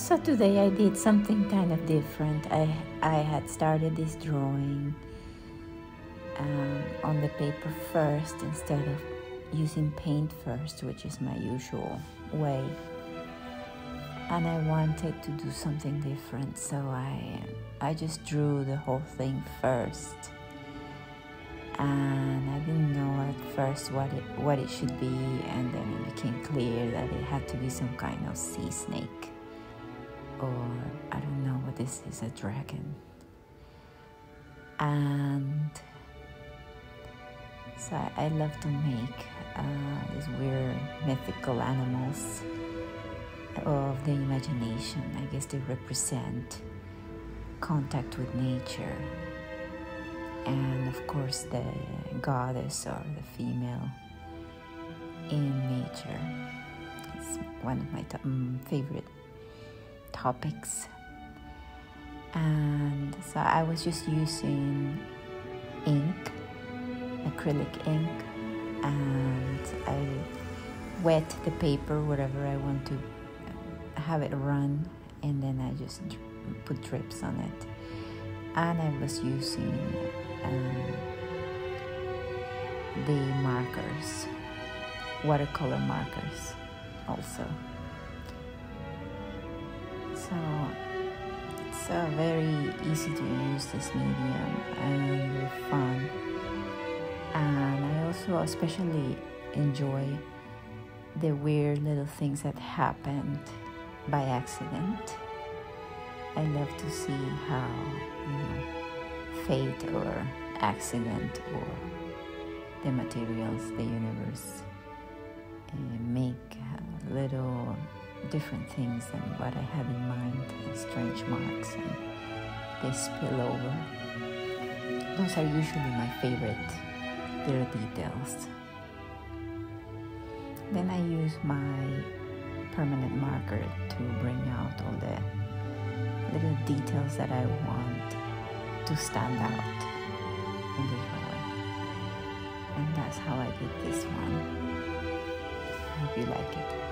So today I did something kind of different. I had started this drawing on the paper first instead of using paint first, which is my usual way. And I wanted to do something different, so I just drew the whole thing first. And I didn't know at first what it should be, and then it became clear that it had to be some kind of sea snake. Or I don't know what this is, a dragon. And so I love to make these weird mythical animals of the imagination. I guess they represent contact with nature. And of course the goddess or the female in nature. It's one of my favorite topics. And so I was just using ink, acrylic ink, and I wet the paper wherever I want to have it run, and then I just put drips on it. And I was using the markers, watercolor markers also. So it's very easy to use this medium and very fun. And I also especially enjoy the weird little things that happened by accident. I love to see how, fate or accident or the materials, the universe make little different things than what I had in mind, strange marks, and they spill over. Those are usually my favorite little details. Then I use my permanent marker to bring out all the little details that I want to stand out in the drawing. And that's how I did this one. I hope you like it.